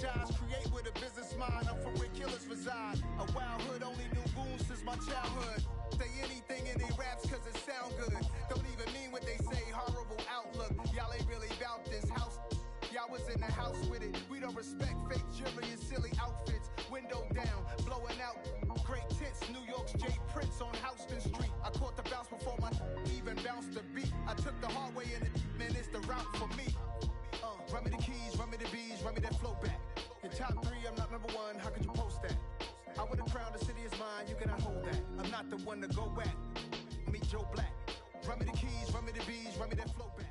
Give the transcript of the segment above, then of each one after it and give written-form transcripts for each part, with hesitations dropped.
strategize, create with a business mind. I'm from where killers reside. A wild hood, only knew goons since my childhood. Say anything in they raps cause it sound good. Don't even mean what they say, horrible outlook. Y'all ain't really about this house. Y'all was in the house with it. We don't respect fake jewelry and silly outfits. Window down, blowing out. Great tits, New York's J. Prince on Houston Street. I caught the bounce before my even bounced the beat. I took the hard way in it, man, it's the route for me. Run me the keys, run me the bees, run me that flow back. In top 3, I'm not number 1, how could you post that? I would have crowned the city is mine, you cannot hold that. I'm not the one to go back. Meet Joe Black. Run me the keys, run me the bees, run me that flow back.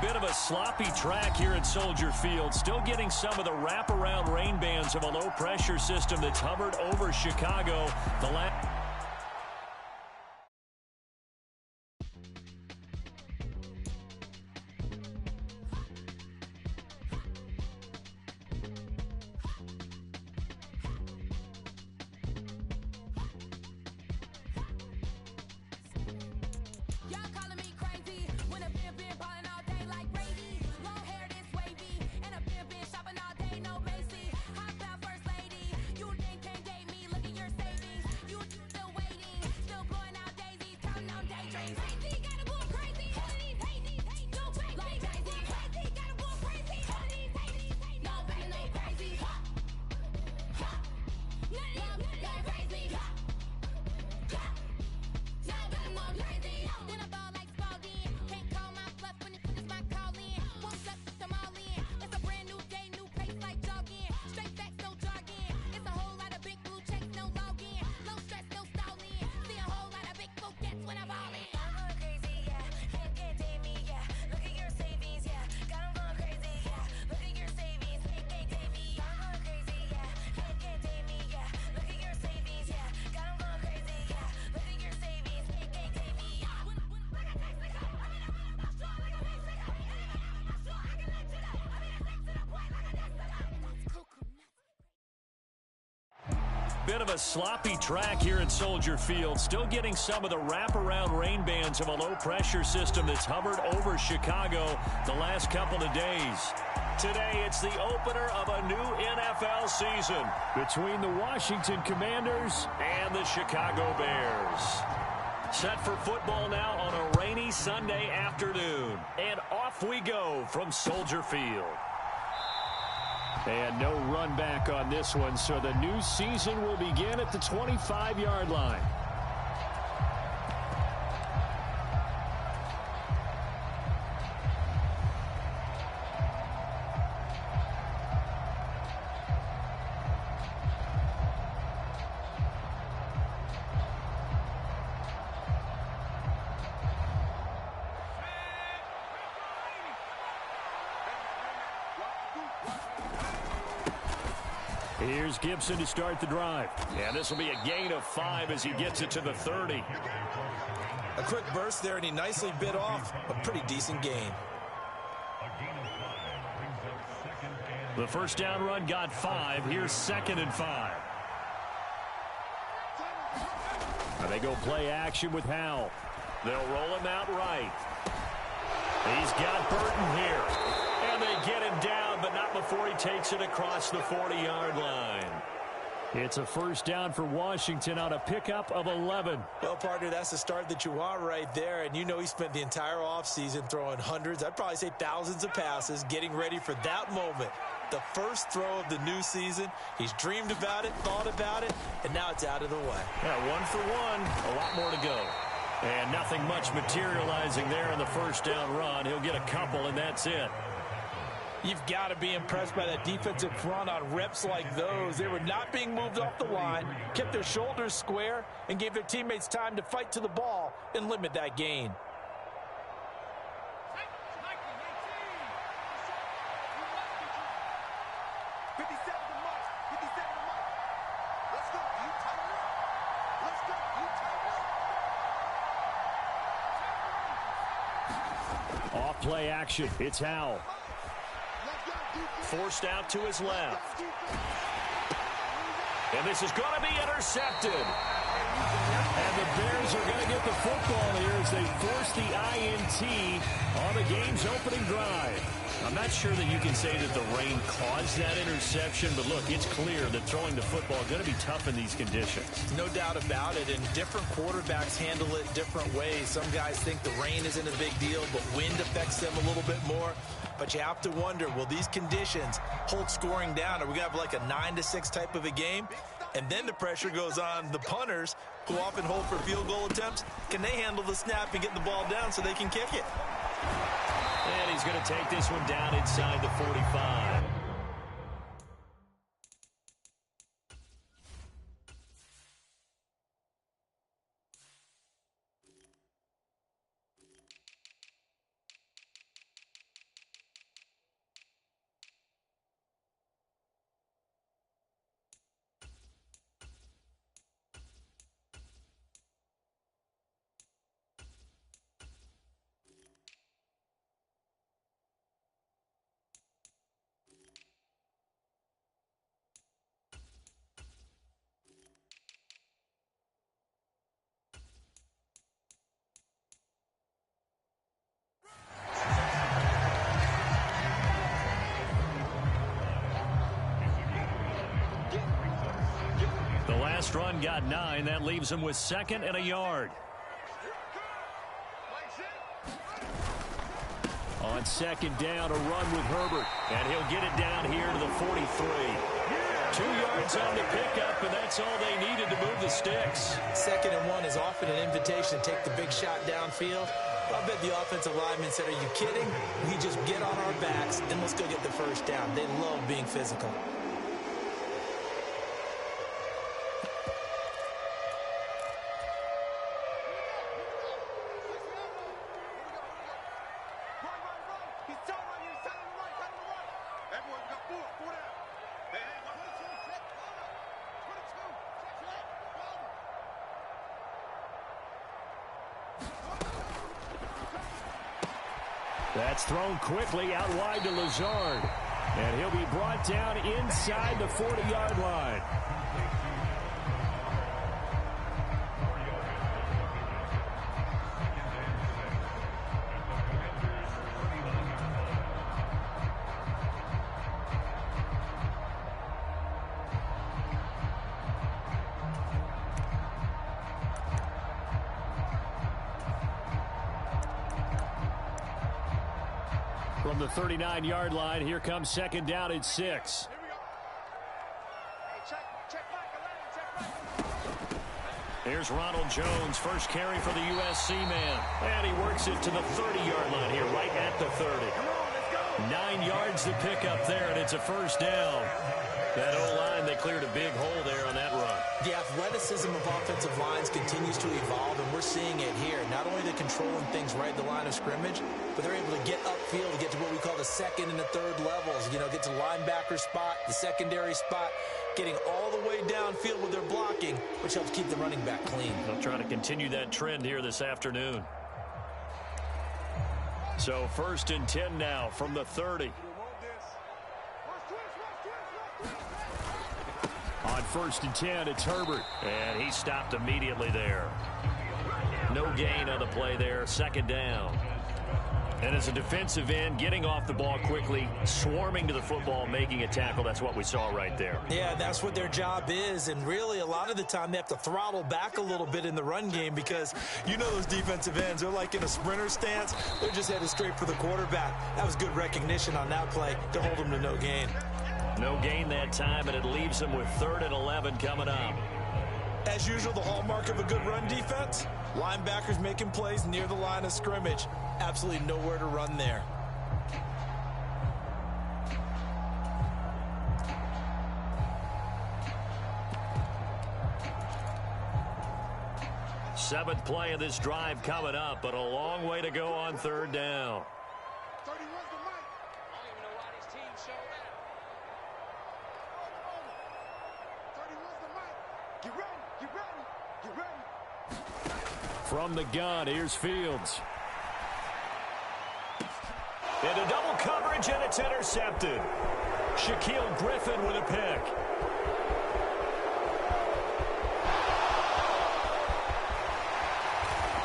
Bit of a sloppy track here at Soldier Field. Still getting some of the wraparound rain bands of a low-pressure system that's hovered over Chicago. Bit of a sloppy track here at Soldier Field. Still getting some of the wraparound rain bands of a low-pressure system that's hovered over Chicago the last couple of days. Today, it's the opener of a new NFL season between the Washington Commanders and the Chicago Bears. Set for football now on a rainy Sunday afternoon. And off we go from Soldier Field. And no run back on this one, so the new season will begin at the 25-yard line. Here's Gibson to start the drive. And this will be a gain of 5 as he gets it to the 30. A quick burst there, and he nicely bit off a pretty decent gain. The first down run got 5. Here's 2nd and 5. Now they go play action with Howell. They'll roll him out right. He's got Burton here. And they get him down, but not before he takes it across the 40-yard line. It's a first down for Washington on a pickup of 11. Well, partner, that's the start that you want right there. And you know he spent the entire offseason throwing hundreds, I'd probably say thousands of passes, getting ready for that moment. The first throw of the new season. He's dreamed about it, thought about it, and now it's out of the way. Yeah, 1 for 1, a lot more to go. And nothing much materializing there in the first down run. He'll get a couple, and that's it. You've got to be impressed by that defensive front on reps like those. They were not being moved off the line, kept their shoulders square, and gave their teammates time to fight to the ball and limit that gain. play action. It's Howell. Forced out to his left. And this is going to be intercepted. And the Bears are going to get the football here as they force the INT on the game's opening drive. I'm not sure that you can say that the rain caused that interception, but look, it's clear that throwing the football is going to be tough in these conditions. No doubt about it, and different quarterbacks handle it different ways. Some guys think the rain isn't a big deal, but wind affects them a little bit more. But you have to wonder, will these conditions hold scoring down? Are we going to have like a 9-6 type of a game? And then the pressure goes on the punters, who often hold for field goal attempts. Can they handle the snap and get the ball down so they can kick it? And he's going to take this one down inside the 45. The last run got 9. That leaves him with 2nd and a yard. On 2nd down, a run with Herbert. And he'll get it down here to the 43. 2 yards on the pickup, and that's all they needed to move the sticks. 2nd and 1 is often an invitation to take the big shot downfield. I bet the offensive lineman said, are you kidding? We just get on our backs, and let's go get the first down. They love being physical. That's thrown quickly out wide to Lazard. And he'll be brought down inside the 40-yard line. From the 39-yard line, here comes 2nd down at 6. Here's Ronald Jones, first carry for the USC man. And he works it to the 30-yard line here, right at the 30. 9 yards to pick up there, and it's a first down. That O-line, they cleared a big hole there on that run. The athleticism of offensive lines continues to evolve, and we're seeing it here. Not only they're controlling things right at the line of scrimmage, but they're able to get upfield to get to what we call the 2nd and the 3rd levels. You know, get to linebacker spot, the secondary spot, getting all the way downfield with their blocking, which helps keep the running back clean. They'll try to continue that trend here this afternoon. So 1st and 10 now from the 30. On 1st and 10, it's Herbert. And he stopped immediately there. No gain on the play there. 2nd down. And as a defensive end, getting off the ball quickly, swarming to the football, making a tackle, that's what we saw right there. Yeah, that's what their job is. And really, a lot of the time, they have to throttle back a little bit in the run game because you know those defensive ends, they're like in a sprinter stance. They're just headed straight for the quarterback. That was good recognition on that play to hold them to no gain. No gain that time, and it leaves them with 3rd and 11 coming up. As usual, the hallmark of a good run defense, linebackers making plays near the line of scrimmage. Absolutely nowhere to run there. Seventh play of this drive coming up, but a long way to go on 3rd down. From the gun, here's Fields. Into double coverage, and it's intercepted. Shaquille Griffin with a pick.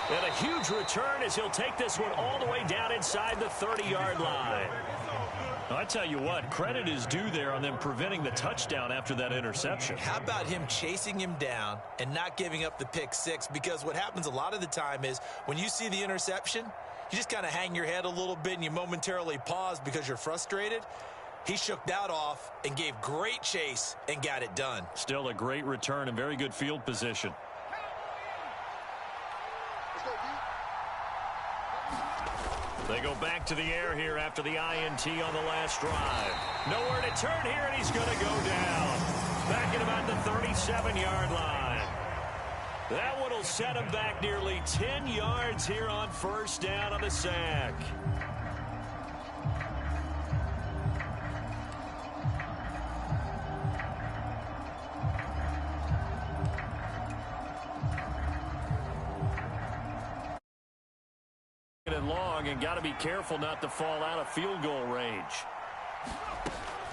And a huge return as he'll take this one all the way down inside the 30-yard line. I tell you what, credit is due there on them preventing the touchdown after that interception. How about him chasing him down and not giving up the pick six? Because what happens a lot of the time is when you see the interception, you just kind of hang your head a little bit and you momentarily pause because you're frustrated. He shook that off and gave great chase and got it done. Still a great return and very good field position. They go back to the air here after the INT on the last drive. Nowhere to turn here, and he's going to go down. Back at about the 37-yard line. That one will set him back nearly 10 yards here on first down on the sack. And long, and got to be careful not to fall out of field goal range.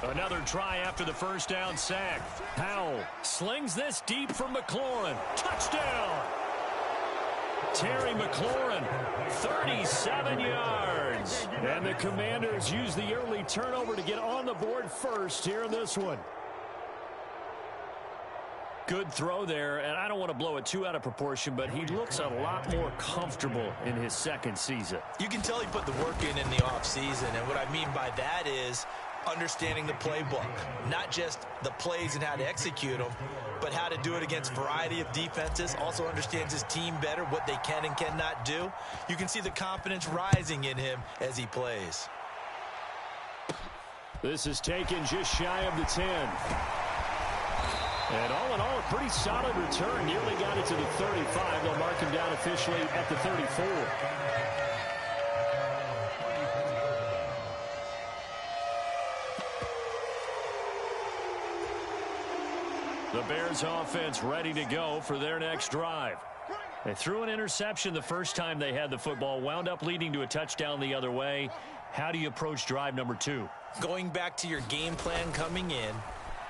Another try after the first down sack. Powell slings this deep from McLaurin. Touchdown! Terry McLaurin, 37 yards. And the Commanders use the early turnover to get on the board first here in this one. Good throw there, and I don't want to blow it too out of proportion, but he looks a lot more comfortable in his second season. You can tell he put the work in the offseason, and what I mean by that is understanding the playbook. Not just the plays and how to execute them, but how to do it against a variety of defenses. Also understands his team better, what they can and cannot do. You can see the confidence rising in him as he plays. This is taken just shy of the 10. And all in all, a pretty solid return. Nearly got it to the 35. They'll mark him down officially at the 34. The Bears offense ready to go for their next drive. They threw an interception the first time they had the football, wound up leading to a touchdown the other way. How do you approach drive number 2? Going back to your game plan coming in,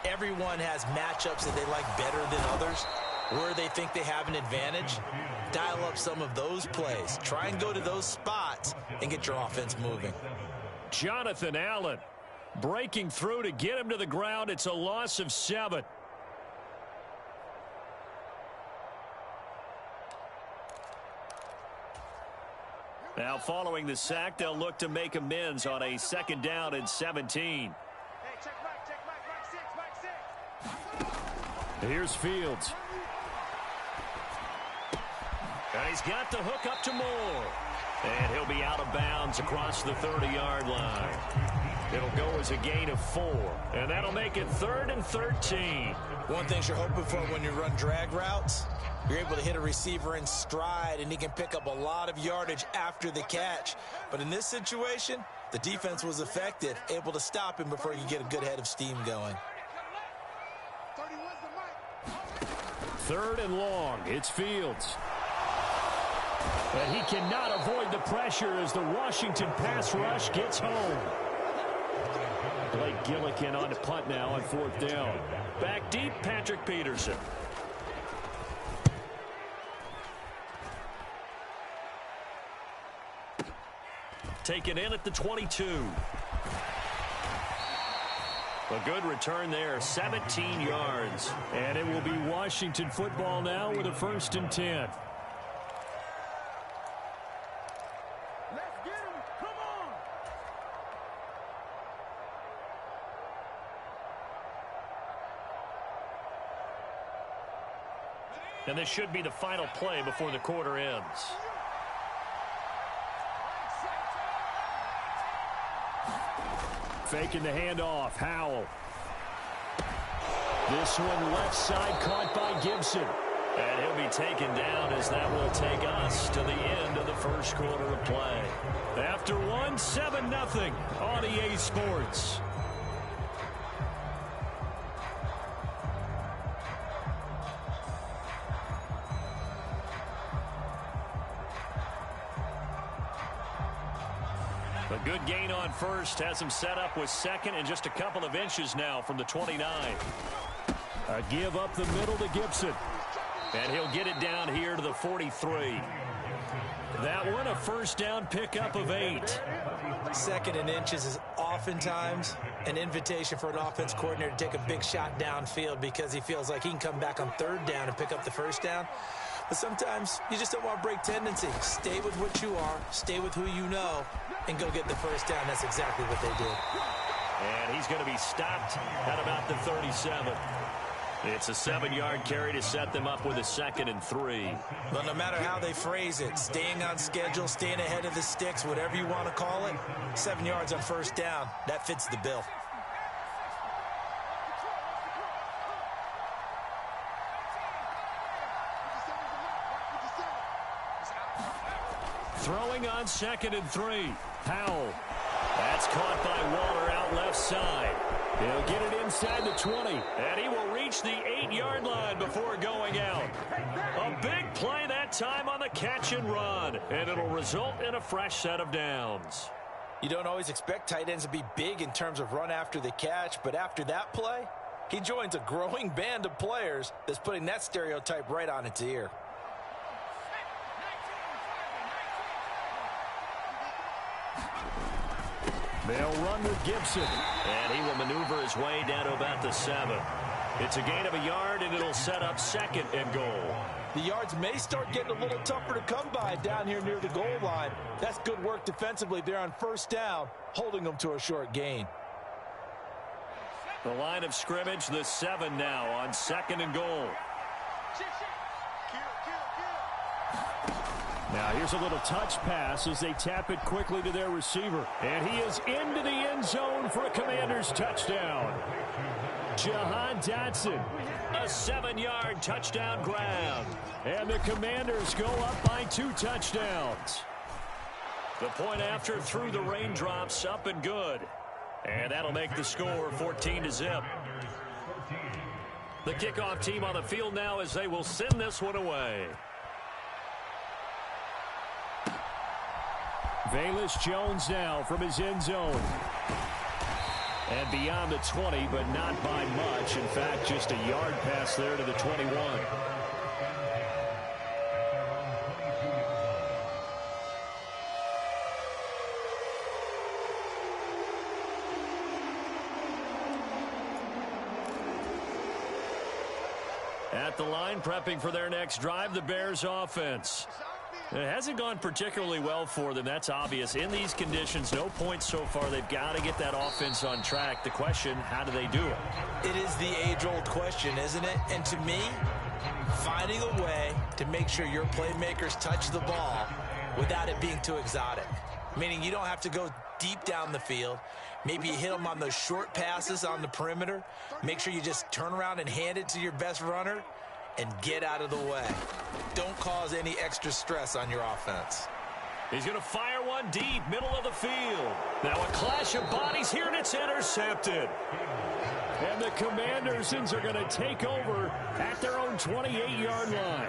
everyone has matchups that they like better than others, where they think they have an advantage. Dial up some of those plays. Try and go to those spots and get your offense moving. Jonathan Allen breaking through to get him to the ground. It's a loss of 7. Now following the sack, they'll look to make amends on a second down and 17. Here's Fields. And he's got the hook up to Moore. And he'll be out of bounds across the 30-yard line. It'll go as a gain of 4. And that'll make it 3rd and 13. One thing you're hoping for when you run drag routes, you're able to hit a receiver in stride, and he can pick up a lot of yardage after the catch. But in this situation, the defense was effective, able to stop him before he could get a good head of steam going. 3rd and long. It's Fields. And he cannot avoid the pressure as the Washington pass rush gets home. Blake Gillikin on to punt now on 4th down. Back deep, Patrick Peterson. Taken in at the 22. A good return there, 17 yards. And it will be Washington football now with a 1st and 10. Let's get him. Come on. And this should be the final play before the quarter ends. Faking the handoff, Howell. This one left side caught by Gibson. And he'll be taken down as that will take us to the end of the first quarter of play. After one, 7-0 on EA Sports. A Good gain on first. Has him set up with second and just a couple of inches now from the 29. A give up the middle to Gibson. And he'll get it down here to the 43. That one a first down pickup of 8. Second and inches is oftentimes an invitation for an offense coordinator to take a big shot downfield because he feels like he can come back on third down and pick up the first down. But sometimes you just don't want to break tendency. Stay with what you are, stay with who you know, and go get the first down. That's exactly what they did. And he's going to be stopped at about the 37. It's a 7-yard carry to set them up with a 2nd and 3. Well, no matter how they phrase it, staying on schedule, staying ahead of the sticks, whatever you want to call it, 7 yards on first down, that fits the bill. Throwing on 2nd and 3. Powell. That's caught by Waller out left side. He'll get it inside the 20, and he will reach the 8-yard line before going out. A big play that time on the catch and run, and it'll result in a fresh set of downs. You don't always expect tight ends to be big in terms of run after the catch, but after that play, he joins a growing band of players that's putting that stereotype right on its ear. They'll run with Gibson. And he will maneuver his way down to about the 7. It's a gain of a yard, and it'll set up 2nd and goal. The yards may start getting a little tougher to come by down here near the goal line. That's good work defensively there on first down, holding them to a short gain. The line of scrimmage, the 7 now on 2nd and goal. Now here's a little touch pass as they tap it quickly to their receiver. And he is into the end zone for a Commanders touchdown. Jahan Dotson. A 7-yard touchdown grab. And the Commanders go up by 2 touchdowns. The point after through the raindrops, up and good. And that'll make the score 14-0. The kickoff team on the field now as they will send this one away. Velus Jones now from his end zone. And beyond the 20, but not by much. In fact, just a yard pass there to the 21. At the line, prepping for their next drive, the Bears offense. It hasn't gone particularly well for them. That's obvious. In these conditions, no points so far. They've got to get that offense on track. The question, how do they do it? It is the age-old question, isn't it? And to me, finding a way to make sure your playmakers touch the ball without it being too exotic. Meaning you don't have to go deep down the field. Maybe you hit them on those short passes on the perimeter. Make sure you just turn around and hand it to your best runner and get out of the way. Don't cause any extra stress on your offense. He's going to fire one deep, middle of the field. Now a clash of bodies here, and it's intercepted. And the Commandersons are going to take over at their own 28-yard line.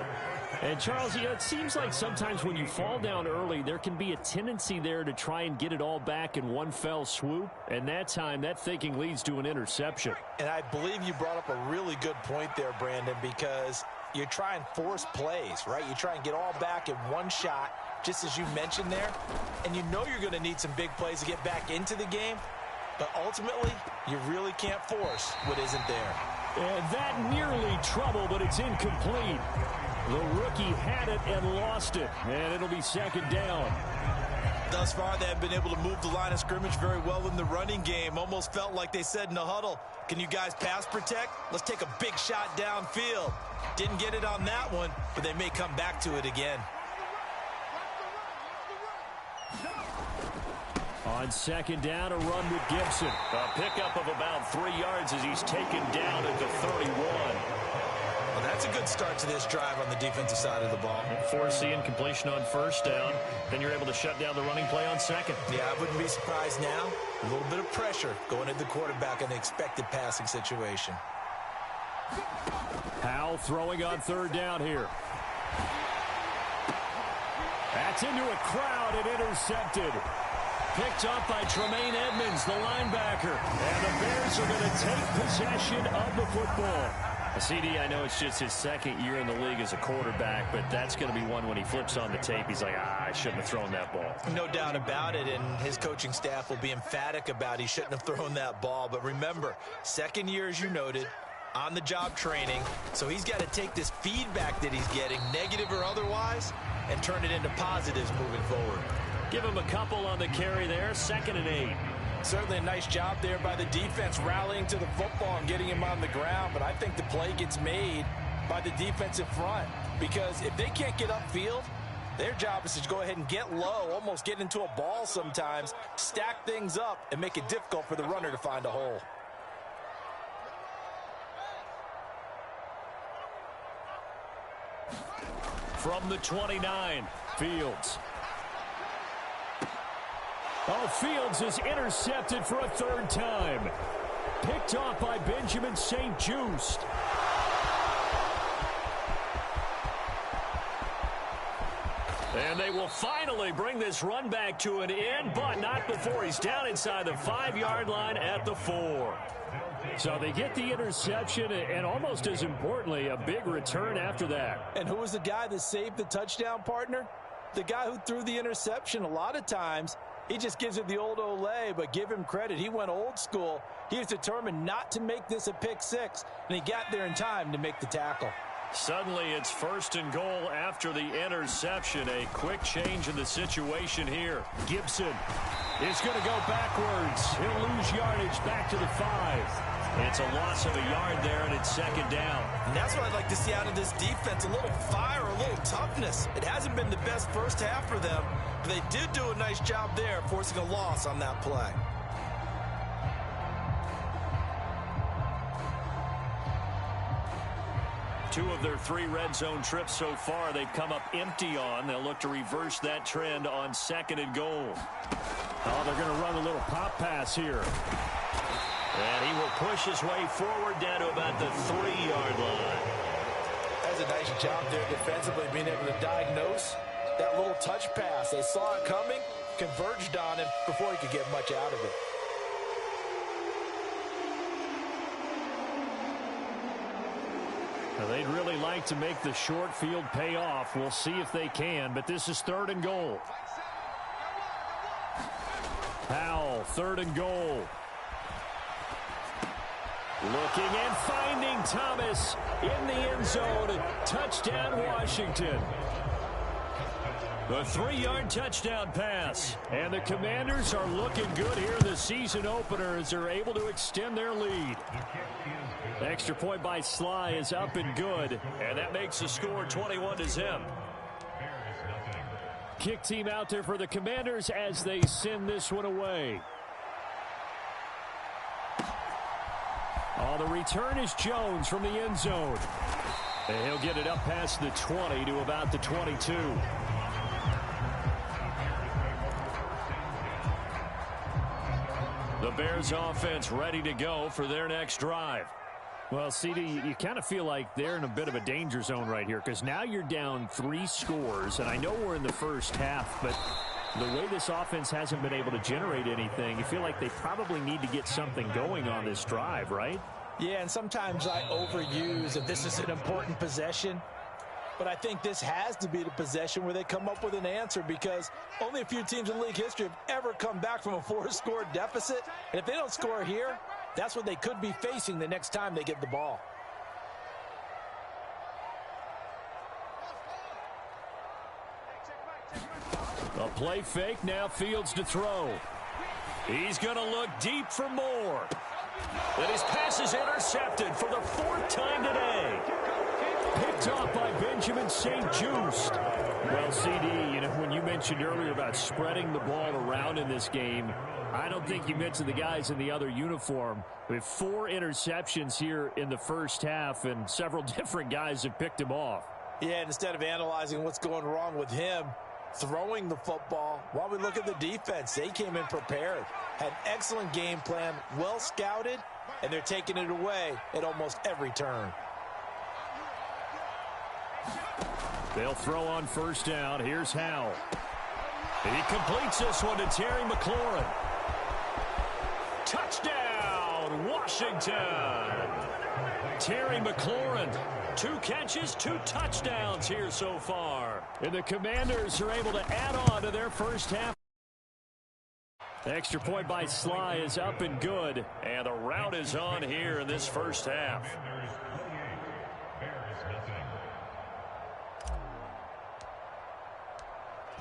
And, Charles, it seems like sometimes when you fall down early, there can be a tendency there to try and get it all back in one fell swoop. And that time, that thinking leads to an interception. And I believe you brought up a really good point there, Brandon, because you try and force plays, right? You try and get all back in one shot, just as you mentioned there. And you know you're going to need some big plays to get back into the game. But ultimately, you really can't force what isn't there. And that nearly trouble, but it's incomplete. The rookie had it and lost it, and it'll be second down. Thus far, they have been able to move the line of scrimmage very well in the running game. Almost felt like they said in the huddle, can you guys pass protect? Let's take a big shot downfield. Didn't get it on that one, but they may come back to it again. On second down, a run with Gibson. A pickup of about 3 yards as he's taken down at the 31. Well, that's a good start to this drive on the defensive side of the ball. Forcing completion on first down. Then you're able to shut down the running play on second. Yeah, I wouldn't be surprised now. A little bit of pressure going at the quarterback in the expected passing situation. Powell throwing on third down here. That's into a crowd and intercepted. picked up by Tremaine Edmonds, the linebacker. And the Bears are going to take possession of the football. CD, I know it's just his second year in the league as a quarterback, but that's going to be one when he flips on the tape. He's like, I shouldn't have thrown that ball. No doubt about it, and his coaching staff will be emphatic about he shouldn't have thrown that ball. But remember, second year, as you noted, on-the-job training, so he's got to take this feedback that he's getting, negative or otherwise, and turn it into positives moving forward. Give him a couple on the carry there, 2nd and 8. Certainly a nice job there by the defense rallying to the football and getting him on the ground, but I think the play gets made by the defensive front because if they can't get upfield, their job is to go ahead and get low, almost get into a ball sometimes, stack things up, and make it difficult for the runner to find a hole. From the 29, Fields. Oh, Fields is intercepted for a 3rd time. Picked off by Benjamin St-Juste. And they will finally bring this run back to an end, but not before he's down inside the 5-yard line at the 4. So they get the interception, and almost as importantly, a big return after that. And who was the guy that saved the touchdown, partner? The guy who threw the interception. A lot of times, he just gives it the old Olay, but give him credit. He went old school. He was determined not to make this a pick 6, and he got there in time to make the tackle. Suddenly, it's 1st and goal after the interception. A quick change in the situation here. Gibson is going to go backwards. He'll lose yardage back to the 5. It's a loss of a yard there, and it's 2nd down. And that's what I'd like to see out of this defense, a little fire, a little toughness. It hasn't been the best first half for them, but they did do a nice job there, forcing a loss on that play. Two of their 3 red zone trips so far, they've come up empty on. They'll look to reverse that trend on 2nd and goal. Oh, they're going to run a little pop pass here. And he will push his way forward down to about the 3-yard line. That's a nice job there defensively, being able to diagnose that little touch pass. They saw it coming, converged on him before he could get much out of it. Now, they'd really like to make the short field pay off. We'll see if they can, but this is 3rd and goal. Powell, 3rd and goal. Looking and finding Thomas in the end zone. Touchdown, Washington. The 3-yard touchdown pass. And the Commanders are looking good here in the season opener as they're able to extend their lead. The extra point by Sly is up and good. And that makes the score 21-0. Kick team out there for the Commanders as they send this one away. Oh, the return is Jones from the end zone. And he'll get it up past the 20 to about the 22. The Bears offense ready to go for their next drive. Well, CD, you kind of feel like they're in a bit of a danger zone right here because now you're down 3 scores, and I know we're in the first half, but the way this offense hasn't been able to generate anything, you feel like they probably need to get something going on this drive, right? Yeah, and sometimes I overuse that this is an important possession, but I think this has to be the possession where they come up with an answer because only a few teams in league history have ever come back from a 4-score deficit, and if they don't score here, that's what they could be facing the next time they get the ball. A play fake, now Fields to throw. He's going to look deep for more. And his pass is intercepted for the 4th time today. Picked off by Benjamin St-Juste. Well, CD, you know, when you mentioned earlier about spreading the ball around in this game, I don't think you mentioned the guys in the other uniform. We have 4 interceptions here in the first half, and several different guys have picked him off. Yeah, and instead of analyzing what's going wrong with him, throwing the football, while we look at the defense, they came in prepared, had an excellent game plan, well scouted, and they're taking it away at almost every turn. They'll throw on first down. Here's Howell. He completes this one to Terry McLaurin. Touchdown, Washington. Terry McLaurin, 2 catches, 2 touchdowns here so far. And the Commanders are able to add on to their first half. The extra point by Sly is up and good. And the rout is on here in this first half.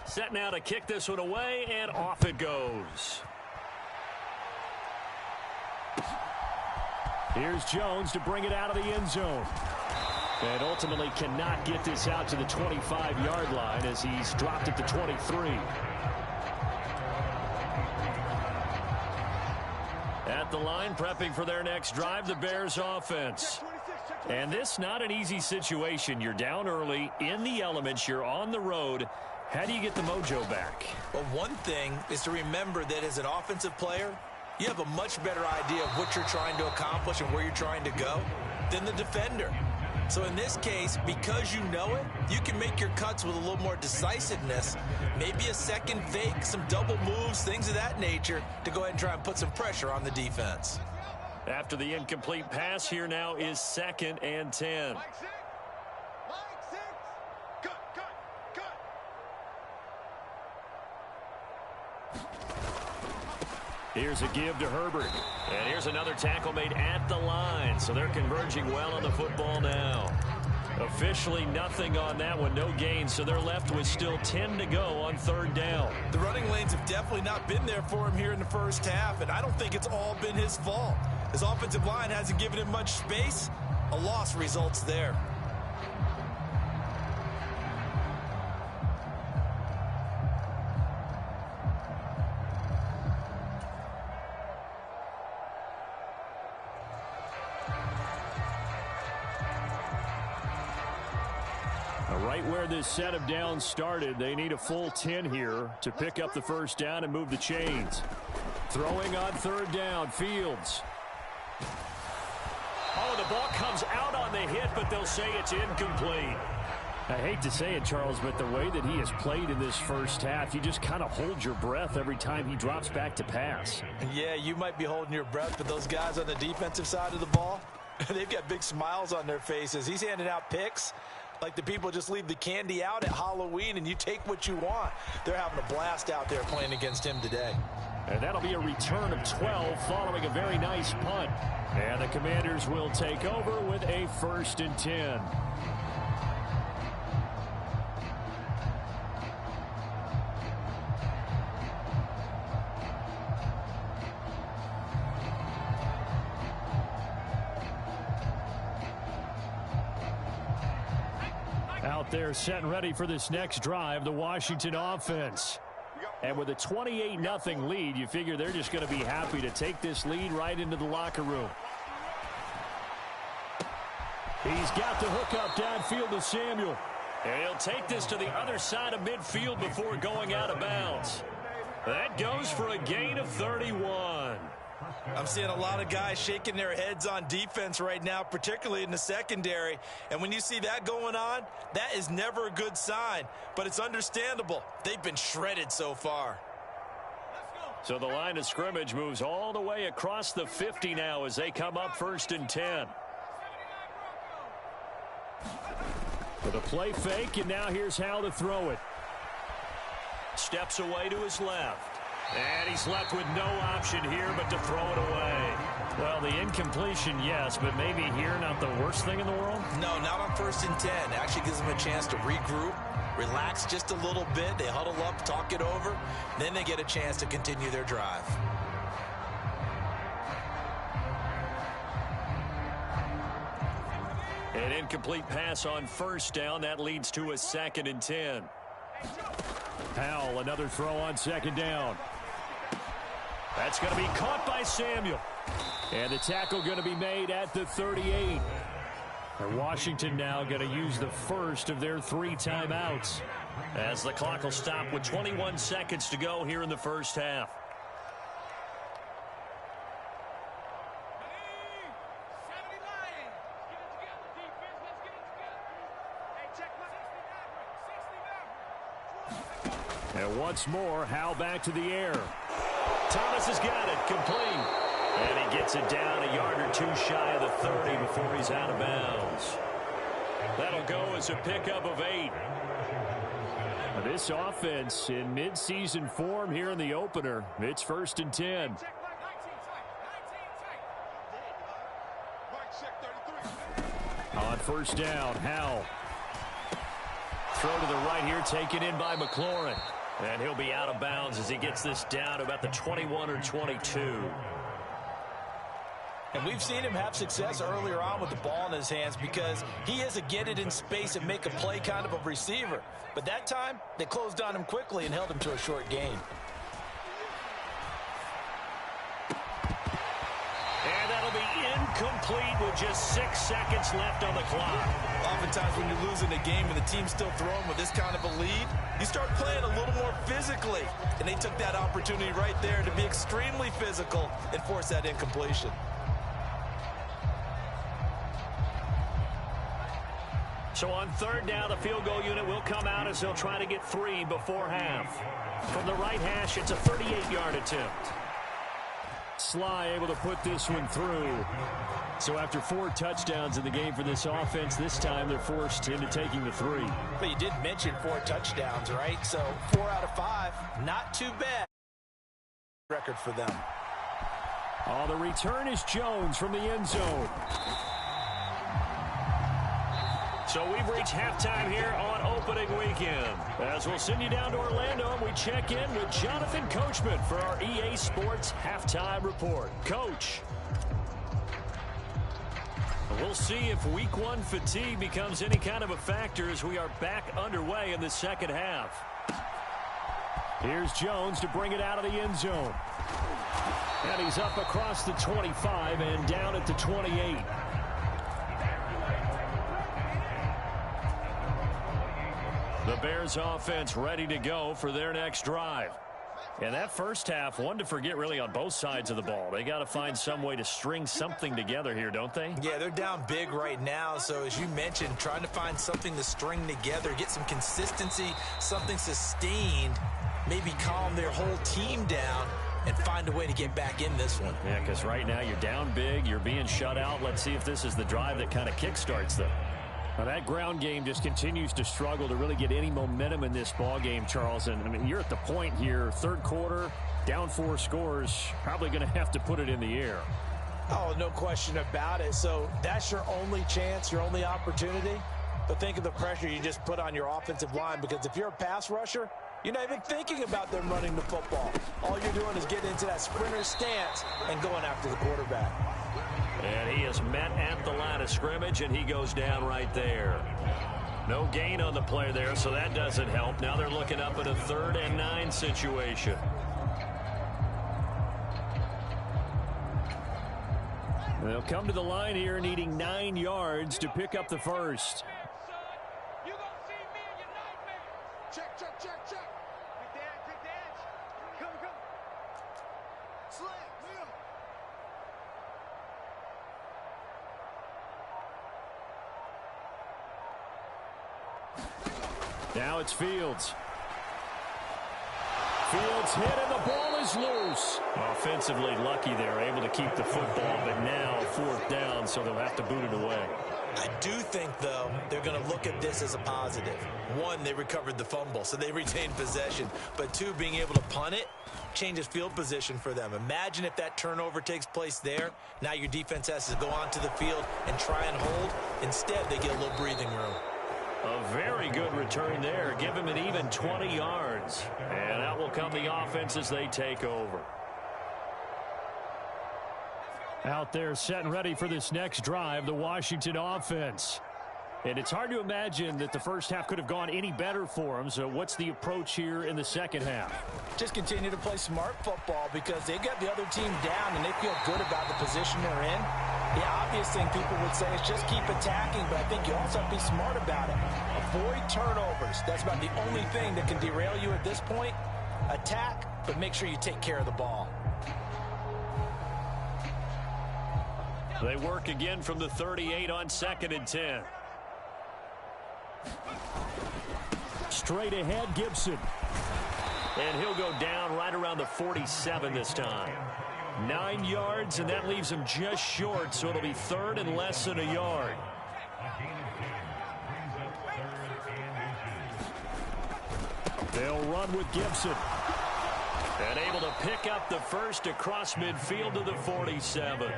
Set now to kick this one away, and off it goes. Here's Jones to bring it out of the end zone. And ultimately cannot get this out to the 25-yard line as he's dropped at the 23. At the line, prepping for their next drive, the Bears offense. And this not an easy situation. You're down early, in the elements, you're on the road. How do you get the mojo back? Well, one thing is to remember that as an offensive player, you have a much better idea of what you're trying to accomplish and where you're trying to go than the defender. So in this case, because you know it, you can make your cuts with a little more decisiveness, maybe a second fake, some double moves, things of that nature, to go ahead and try and put some pressure on the defense. After the incomplete pass, here now is 2nd and 10. Here's a give to Herbert. And here's another tackle made at the line. So they're converging well on the football now. Officially nothing on that one, no gain. So they're left with still 10 to go on 3rd down. The running lanes have definitely not been there for him here in the first half, and I don't think it's all been his fault. His offensive line hasn't given him much space. A loss results there. Right where this set of downs started, they need a full 10 here to pick up the first down and move the chains. Throwing on 3rd down, Fields. Oh, the ball comes out on the hit, but they'll say it's incomplete. I hate to say it, Charles, but the way that he has played in this first half, you just kind of hold your breath every time he drops back to pass. Yeah, you might be holding your breath, but those guys on the defensive side of the ball, they've got big smiles on their faces. He's handing out picks like the people just leave the candy out at Halloween and you take what you want. They're having a blast out there playing against him today. And that'll be a return of 12 following a very nice punt. And the Commanders will take over with a 1st and 10. Out there set and ready for this next drive, the Washington offense. And with a 28-0 lead, you figure they're just going to be happy to take this lead right into the locker room. He's got the hook up downfield to Samuel. And he'll take this to the other side of midfield before going out of bounds. That goes for a gain of 31. I'm seeing a lot of guys shaking their heads on defense right now, particularly in the secondary. And when you see that going on, that is never a good sign. But it's understandable. They've been shredded so far. So the line of scrimmage moves all the way across the 50 now as they come up 1st and 10. With a play fake, and now here's how to throw it. Steps away to his left. And he's left with no option here but to throw it away. Well, the incompletion, yes, but maybe here not the worst thing in the world? No, not on 1st and 10. It actually gives them a chance to regroup, relax just a little bit. They huddle up, talk it over. Then they get a chance to continue their drive. An incomplete pass on 1st down. That leads to a 2nd and 10. Powell, another throw on 2nd down. That's going to be caught by Samuel. And the tackle going to be made at the 38. And Washington now going to use the first of their 3 timeouts as the clock will stop with 21 seconds to go here in the first half. And once more, Howe back to the air. Thomas has got it, complete. And he gets it down a yard or two shy of the 30 before he's out of bounds. That'll go as a pickup of 8. This offense in midseason form here in the opener. It's 1st and 10. On first down, Howe. Throw to the right here, taken in by McLaurin. And he'll be out of bounds as he gets this down to about the 21 or 22. And we've seen him have success earlier on with the ball in his hands because he is a get it in space and make a play kind of a receiver. But that time, they closed on him quickly and held him to a short gain. And that'll be incomplete with just 6 seconds left on the clock. Oftentimes when you're losing a game and the team's still throwing with this kind of a lead, you start playing a little more physically. And they took that opportunity right there to be extremely physical and force that incompletion. So on third down, the field goal unit will come out as they'll try to get 3 before half. From the right hash, it's a 38-yard attempt. Sly able to put this one through. So after 4 touchdowns in the game for this offense, this time they're forced into taking the 3. But you did mention 4 touchdowns, right? So 4 out of 5, not too bad. Record for them. Oh, the return is Jones from the end zone. So we've reached halftime here on opening weekend. As we'll send you down to Orlando, and we check in with Jonathan Coachman for our EA Sports Halftime Report. Coach. We'll see if Week 1 fatigue becomes any kind of a factor as we are back underway in the second half. Here's Jones to bring it out of the end zone. And he's up across the 25 and down at the 28. The Bears offense ready to go for their next drive. And that first half, one to forget really on both sides of the ball. They got to find some way to string something together here, don't they? Yeah, they're down big right now. So as you mentioned, trying to find something to string together, get some consistency, something sustained, maybe calm their whole team down and find a way to get back in this one. Yeah, because right now you're down big, you're being shut out. Let's see if this is the drive that kind of kickstarts them. Now that ground game just continues to struggle to really get any momentum in this ball game, Charles. And I mean, you're at the point here, third quarter, down 4 scores, probably going to have to put it in the air. Oh, no question about it. So that's your only chance, your only opportunity. But think of the pressure you just put on your offensive line, because if you're a pass rusher, you're not even thinking about them running the football. All you're doing is getting into that sprinter stance and going after the quarterback. And he is met at the line of scrimmage, and he goes down right there. No gain on the play there, so that doesn't help. Now they're looking up at a 3rd and 9 situation. They'll come to the line here needing 9 yards to pick up the first. Check, check, check, check. Good dance. Come. Slam, Leo. Now it's Fields. Fields hit and the ball is loose. Offensively lucky they're able to keep the football, but now 4th down, so they'll have to boot it away. I do think, though, they're going to look at this as a positive. 1, they recovered the fumble, so they retained possession. But 2, being able to punt it changes field position for them. Imagine if that turnover takes place there. Now your defense has to go onto the field and try and hold. Instead, they get a little breathing room. A very good return there. Give him an even 20 yards. And out will come the offense as they take over. Out there set and ready for this next drive, the Washington offense. And it's hard to imagine that the first half could have gone any better for them. So what's the approach here in the second half? Just continue to play smart football because they got the other team down and they feel good about the position they're in. The obvious thing people would say is just keep attacking, but I think you also have to be smart about it. Avoid turnovers. That's about the only thing that can derail you at this point. Attack, but make sure you take care of the ball. They work again from the 38 on 2nd and 10. Straight ahead, Gibson. And he'll go down right around the 47 this time. 9 yards, and that leaves him just short, so it'll be third and less than a yard. They'll run with Gibson. And able to pick up the first across midfield to the 47.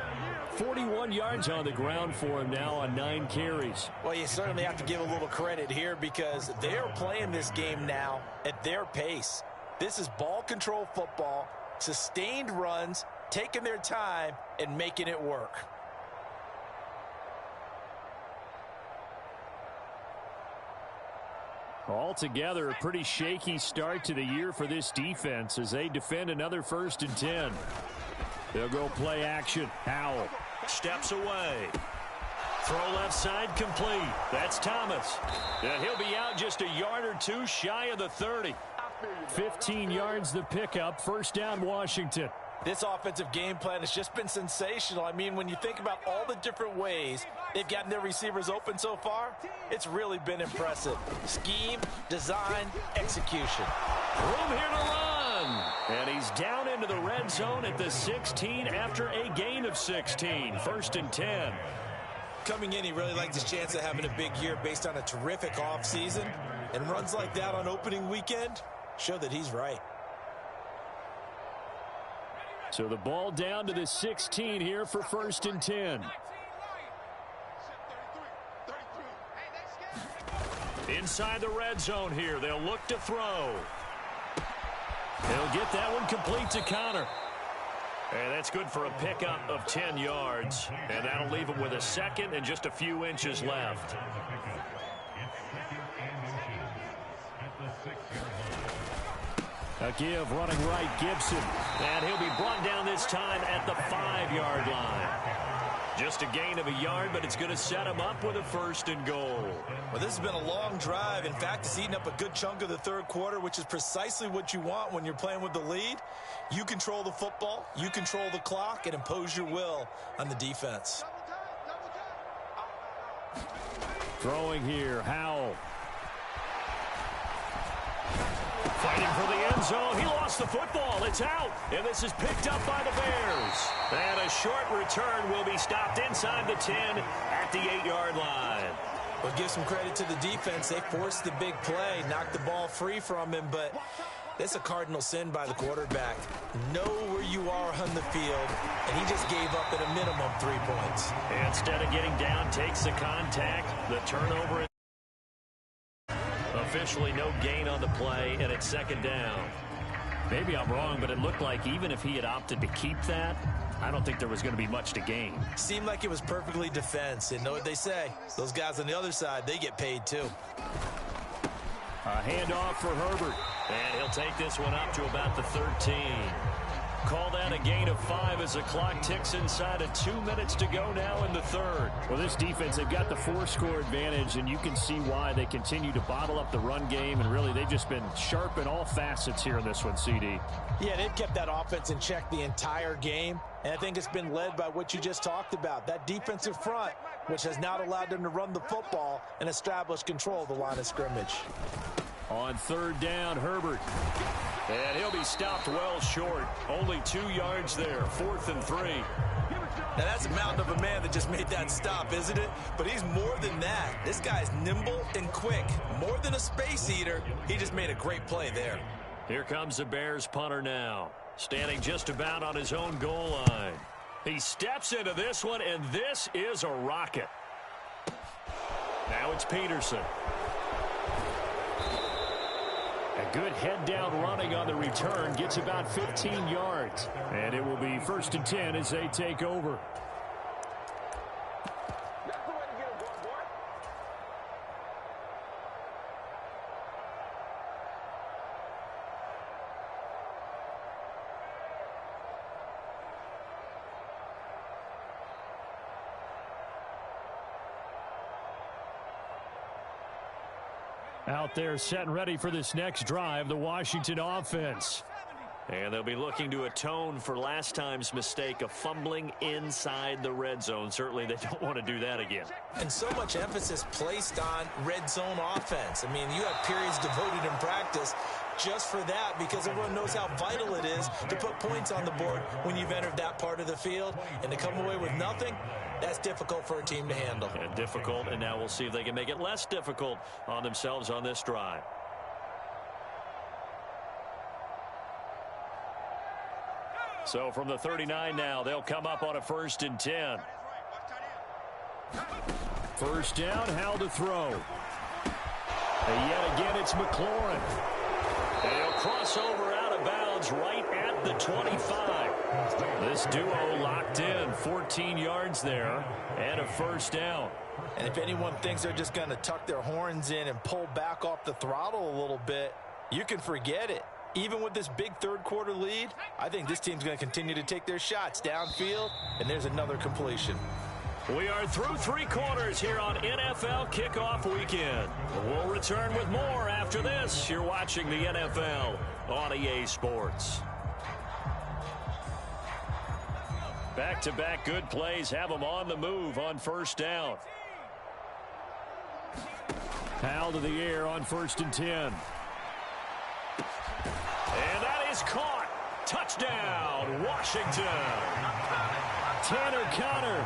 41 yards on the ground for him now on 9 carries. Well, you certainly have to give a little credit here because they're playing this game now at their pace. This is ball control football, sustained runs, taking their time, and making it work. Altogether, a pretty shaky start to the year for this defense as they defend another 1st and 10. They'll go play action. Howell steps away. Throw left side complete. That's Thomas. And he'll be out just a yard or two shy of the 30. 15 yards the pickup. First down, Washington. This offensive game plan has just been sensational. I mean, when you think about all the different ways they've gotten their receivers open so far, it's really been impressive. Scheme, design, execution. Room here to run. And he's down into the red zone at the 16 after a gain of 16. 1st and 10. Coming in, he really liked his chance of having a big year based on a terrific offseason. And runs like that on opening weekend show that he's right. So the ball down to the 16 here for 1st and 10. Inside the red zone here. They'll look to throw. They'll get that one complete to Connor. And that's good for a pickup of 10 yards. And that'll leave him with a second and just a few inches left. A give running right, Gibson. And he'll be brought down this time at the 5-yard line. Just a gain of a yard, but it's going to set him up with a 1st and goal. Well, this has been a long drive. In fact, it's eaten up a good chunk of the 3rd quarter, which is precisely what you want when you're playing with the lead. You control the football, you control the clock, and impose your will on the defense. Throwing here, Howell. Fighting for the end zone. He lost the football. It's out. And this is picked up by the Bears. And a short return will be stopped inside the 10 at the 8-yard line. Well, give some credit to the defense. They forced the big play, knocked the ball free from him, but that's a cardinal sin by the quarterback. Know where you are on the field, and he just gave up at a minimum 3 points. And instead of getting down, takes the contact, the turnover. Officially no gain on the play, and it's 2nd down. Maybe I'm wrong, but it looked like even if he had opted to keep that, I don't think there was going to be much to gain. Seemed like it was perfectly defense. And know what they say? Those guys on the other side, they get paid too. A handoff for Herbert. And he'll take this one up to about the 13. Call that a gain of 5 as the clock ticks inside of 2 minutes to go now in the 3rd. Well, this defense, they've got the 4-score advantage, and you can see why they continue to bottle up the run game, and really they've just been sharp in all facets here in this one, CD. Yeah, they've kept that offense in check the entire game, and I think it's been led by what you just talked about, that defensive front, which has not allowed them to run the football and establish control of the line of scrimmage. On 3rd down, Herbert. And he'll be stopped well short. Only 2 yards there. 4th and 3. Now, that's a mountain of a man that just made that stop, isn't it? But he's more than that. This guy's nimble and quick. More than a space eater. He just made a great play there. Here comes the Bears punter now. Standing just about on his own goal line. He steps into this one, and this is a rocket. Now it's Peterson. A good head-down running on the return. Gets about 15 yards. And it will be 1st and 10 as they take over. Out there set and ready for this next drive, the Washington offense. And they'll be looking to atone for last time's mistake of fumbling inside the red zone. Certainly they don't want to do that again. And so much emphasis placed on red zone offense. I mean, you have periods devoted in practice just for that because everyone knows how vital it is to put points on the board when you've entered that part of the field. And to come away with nothing, that's difficult for a team to handle. And difficult, and now we'll see if they can make it less difficult on themselves on this drive. So from the 39 now, they'll come up on a 1st and 10. First down, how to throw. And yet again, it's McLaurin. And he'll cross over out of bounds right at the 25. This duo locked in, 14 yards there, and a 1st down. And if anyone thinks they're just going to tuck their horns in and pull back off the throttle a little bit, you can forget it. Even with this big third-quarter lead, I think this team's going to continue to take their shots downfield, and there's another completion. We are through 3 quarters here on NFL Kickoff Weekend. We'll return with more after this. You're watching the NFL on EA Sports. Back-to-back good plays have them on the move on 1st down. Powell to the air on 1st and 10. And that is caught. Touchdown, Washington. Tanner Conner.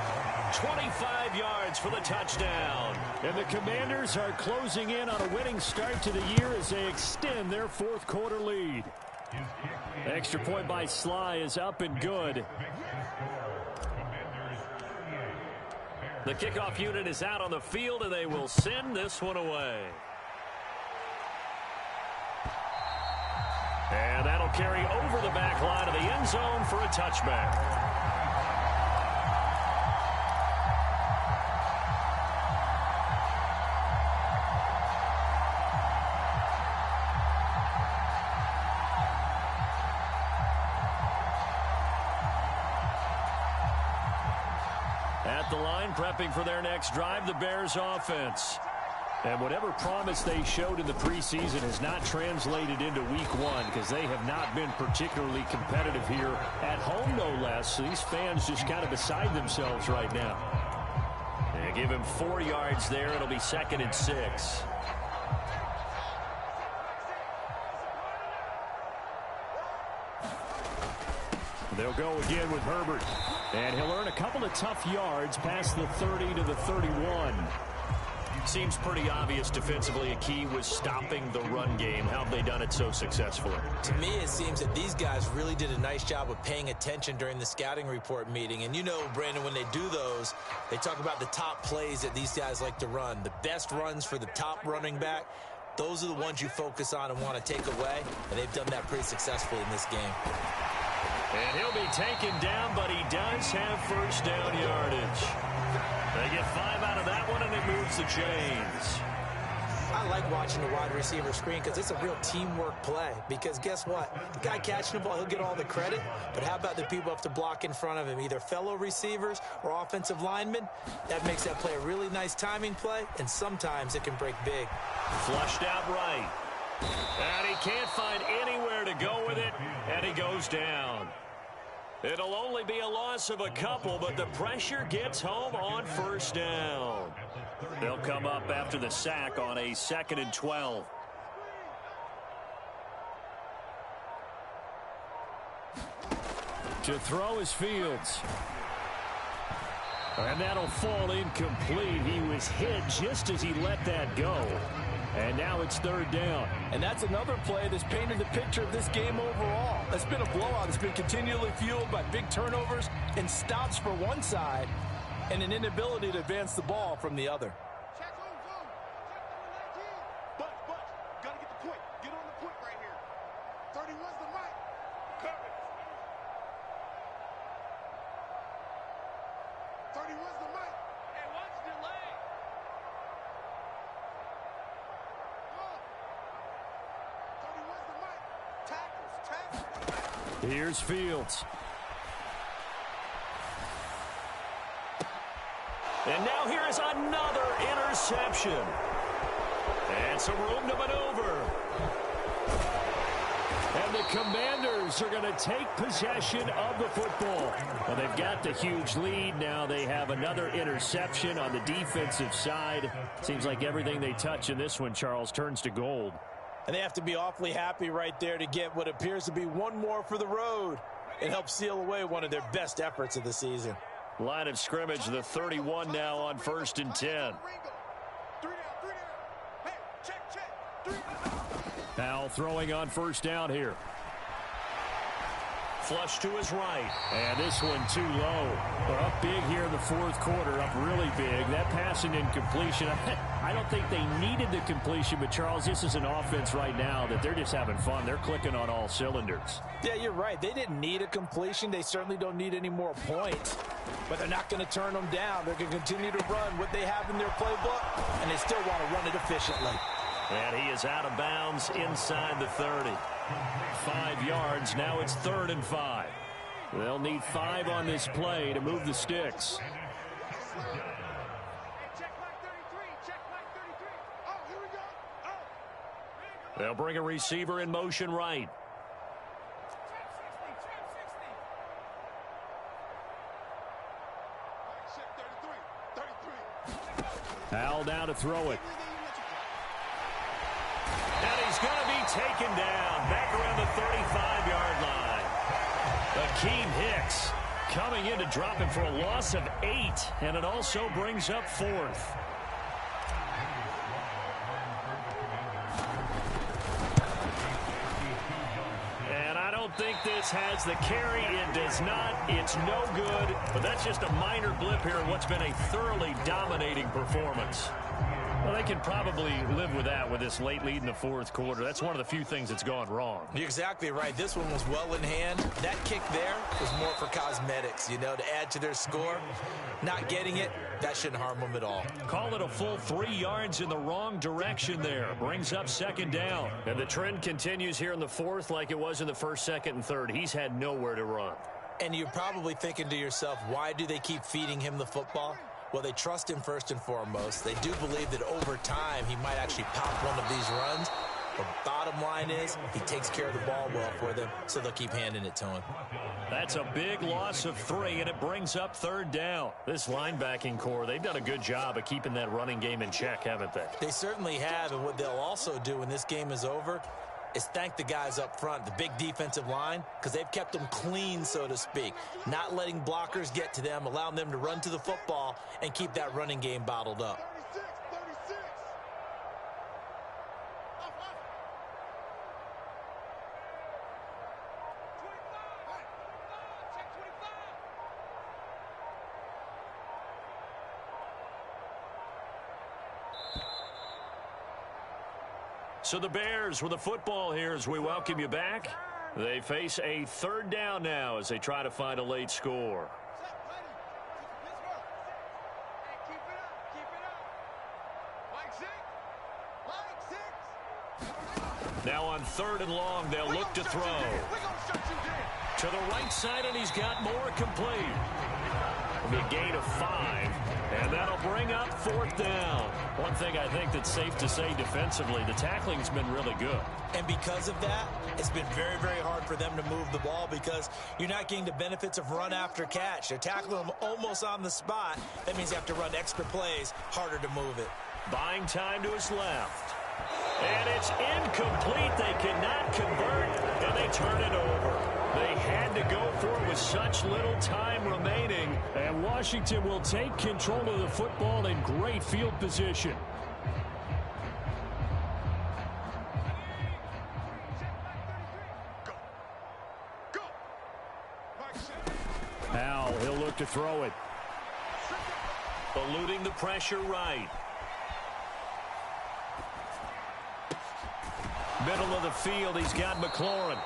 25 yards for the touchdown. And the Commanders are closing in on a winning start to the year as they extend their 4th-quarter lead. Extra point by Sly is up and good. The kickoff unit is out on the field, and they will send this one away. And that'll carry over the back line of the end zone for a touchback. At the line, prepping for their next drive, the Bears offense. And whatever promise they showed in the preseason has not translated into week 1 because they have not been particularly competitive here at home, no less. So these fans just kind of beside themselves right now. They give him 4 yards there. It'll be 2nd and 6. They'll go again with Herbert. And he'll earn a couple of tough yards past the 30 to the 31. Seems pretty obvious defensively a key was stopping the run game. How have they done it so successfully? To me, it seems that these guys really did a nice job of paying attention during the scouting report meeting. And you know, Brandon, when they do those, they talk about the top plays that these guys like to run. The best runs for the top running back, those are the ones you focus on and want to take away. And they've done that pretty successfully in this game. And he'll be taken down, but he does have 1st down yardage. They get 5 out of that one, and it moves the chains. I like watching the wide receiver screen because it's a real teamwork play. Because guess what? The guy catching the ball, he'll get all the credit. But how about the people have to block in front of him, either fellow receivers or offensive linemen? That makes that play a really nice timing play, and sometimes it can break big. Flushed out right. And he can't find anywhere to go with it, and he goes down. It'll only be a loss of a couple, but the pressure gets home on 1st down. They'll come up after the sack on a 2nd and 12. To throw is Fields. And that'll fall incomplete. He was hit just as he let that go. And now it's 3rd down. And that's another play that's painted the picture of this game overall. It's been a blowout. It's been continually fueled by big turnovers and stops for one side and an inability to advance the ball from the other. But, gotta get the point. Get on the point right here. 31's the mic. Cover. 31's the mic. Hey, watch the delay. Here's Fields. And now here is another interception. And some room to maneuver. And the Commanders are going to take possession of the football. Well, they've got the huge lead. Now they have another interception on the defensive side. Seems like everything they touch in this one, Charles, turns to gold. And they have to be awfully happy right there to get what appears to be one more for the road. It helps seal away one of their best efforts of the season. Line of scrimmage, the 31 now on 1st and 10. Now throwing on 1st down here. Flush to his right. And this one too low. They're up big here in the 4th quarter, up really big. That passing incompletion, I don't think they needed the completion, but Charles, this is an offense right now that they're just having fun. They're clicking on all cylinders. Yeah, you're right. They didn't need a completion. They certainly don't need any more points. But they're not going to turn them down. They're going to continue to run what they have in their playbook, and they still want to run it efficiently. And he is out of bounds inside the 30. 5 yards. Now it's 3rd and 5. They'll need 5 on this play to move the sticks. They'll bring a receiver in motion right. Al now to throw it. And he's going to be taken down back around the 35-yard line. Akeem Hicks coming in to drop him for a loss of 8, and it also brings up 4th. And I don't think this has the carry. It does not. It's no good. But that's just a minor blip here in what's been a thoroughly dominating performance. Well, they can probably live with that with this late lead in the 4th quarter. That's one of the few things that's gone wrong. You're exactly right. This one was well in hand. That kick there was more for cosmetics, you know, to add to their score. Not getting it, that shouldn't harm them at all. Call it a full 3 yards in the wrong direction there. Brings up 2nd down. And the trend continues here in the 4th like it was in the 1st, 2nd, and 3rd. He's had nowhere to run. And you're probably thinking to yourself, why do they keep feeding him the football? Well, they trust him first and foremost. They do believe that over time he might actually pop one of these runs. The bottom line is he takes care of the ball well for them, so they'll keep handing it to him. That's a big loss of 3, and it brings up 3rd down. This linebacking core, they've done a good job of keeping that running game in check, haven't they? They certainly have, and what they'll also do when this game is over is thank the guys up front, the big defensive line, because they've kept them clean, so to speak. Not letting blockers get to them, allowing them to run to the football and keep that running game bottled up. So the Bears with the football here as we welcome you back. They face a 3rd down now as they try to find a late score. Now on 3rd and long, they'll look to throw. To the right side, and he's got more complete. It'll be a gain of 5, and that'll bring up 4th down. One thing I think that's safe to say defensively, the tackling's been really good. And because of that, it's been very, very hard for them to move the ball because you're not getting the benefits of run after catch. They're tackling them almost on the spot. That means you have to run extra plays, harder to move it. Buying time to his left. And it's incomplete. They cannot convert, and they turn it over. They had to go for it with such little time remaining. And Washington will take control of the football in great field position. Al, he'll look to throw it. Eluding the pressure right. Middle of the field, he's got McLaurin.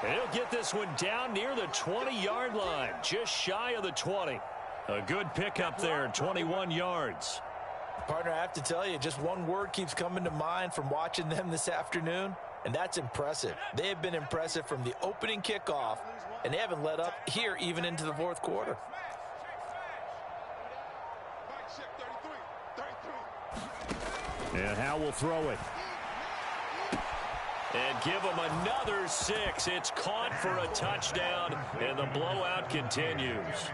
And he'll get this one down near the 20-yard line, just shy of the 20. A good pickup there, 21 yards. Partner, I have to tell you, just one word keeps coming to mind from watching them this afternoon, and that's impressive. They have been impressive from the opening kickoff, and they haven't let up here even into the 4th quarter. And Howe will throw it. And give them another 6. It's caught for a touchdown, and the blowout continues.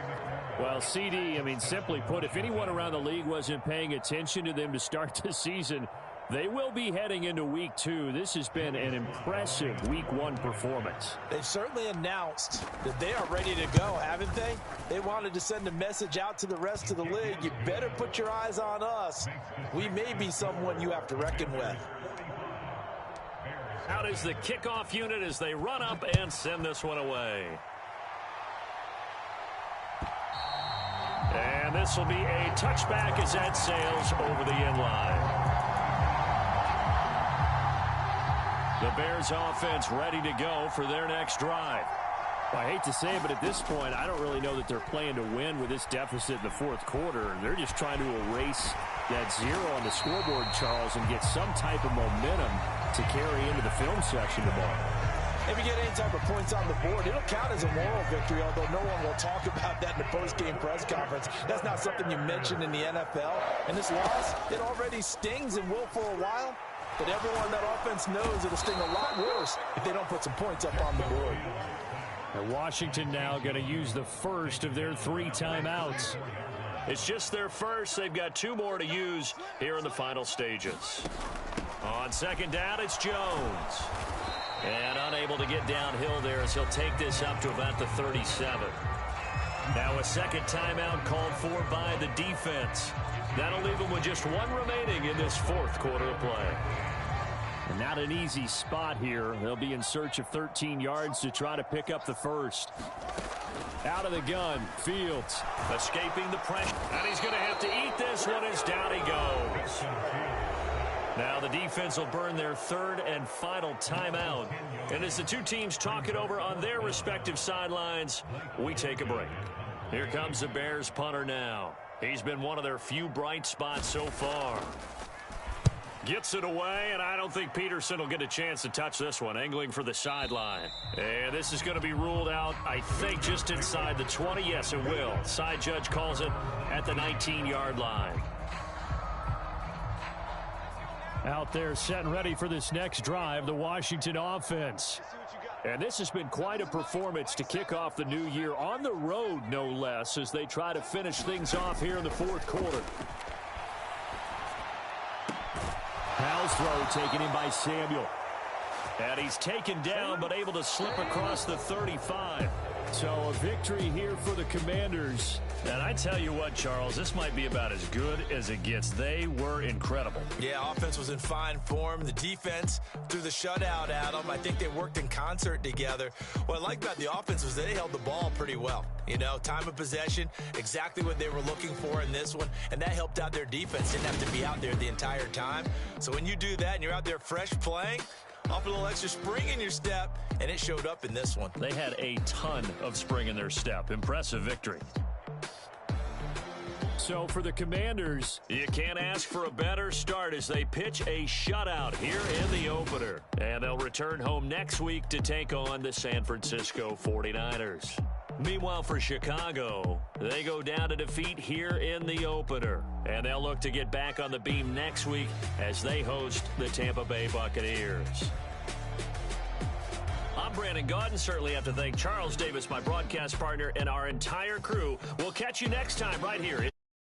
Well, CD, simply put, if anyone around the league wasn't paying attention to them to start the season, they will be heading into Week 2. This has been an impressive Week 1 performance. They've certainly announced that they are ready to go, haven't they? They wanted to send a message out to the rest of the league. You better put your eyes on us. We may be someone you have to reckon with. Out is the kickoff unit as they run up and send this one away. And this will be a touchback as that sails over the end line. The Bears offense ready to go for their next drive. Well, I hate to say it, but at this point, I don't really know that they're playing to win with this deficit in the fourth quarter. They're just trying to erase that 0 on the scoreboard, Charles, and get some type of momentum to carry into the film section tomorrow. If you get any type of points on the board, it'll count as a moral victory, although no one will talk about that in the post-game press conference. That's not something you mentioned in the NFL. And this loss, it already stings and will for a while. But everyone on that offense knows it'll sting a lot worse if they don't put some points up on the board. And Washington now going to use the first of their 3 timeouts. It's just their first. They've got 2 more to use here in the final stages. On second down, it's Jones. And unable to get downhill there as he'll take this up to about the 37. Now a second timeout called for by the defense. That'll leave them with just 1 remaining in this fourth quarter of play. And not an easy spot here. They'll be in search of 13 yards to try to pick up the first. Out of the gun, Fields. Escaping the pressure. And he's going to have to eat this one as down he goes. Now the defense will burn their 3rd and final timeout. And as the 2 teams talk it over on their respective sidelines, we take a break. Here comes the Bears punter now. He's been one of their few bright spots so far. Gets it away, and I don't think Peterson will get a chance to touch this one. Angling for the sideline. And this is going to be ruled out, I think, just inside the 20. Yes, it will. Side judge calls it at the 19-yard line. Out there set and ready for this next drive, the Washington offense. And this has been quite a performance to kick off the new year on the road, no less, as they try to finish things off here in the fourth quarter. Powell's throw taken in by Samuel. And he's taken down but able to slip across the 35. So a victory here for the Commanders. And I tell you what, Charles, this might be about as good as it gets. They were incredible. Yeah, offense was in fine form. The defense threw the shutout at them. I think they worked in concert together. What I like about the offense was they held the ball pretty well. You know, time of possession, exactly what they were looking for in this one, and that helped out their defense. Didn't have to be out there the entire time. So when you do that and you're out there fresh playing, off a little extra spring in your step, and it showed up in this one. They had a ton of spring in their step. Impressive victory. So for the Commanders, you can't ask for a better start as they pitch a shutout here in the opener. And they'll return home next week to take on the San Francisco 49ers. Meanwhile, for Chicago, they go down to defeat here in the opener. And they'll look to get back on the beam next week as they host the Tampa Bay Buccaneers. I'm Brandon Gaudin. Certainly have to thank Charles Davis, my broadcast partner, and our entire crew. We'll catch you next time right here.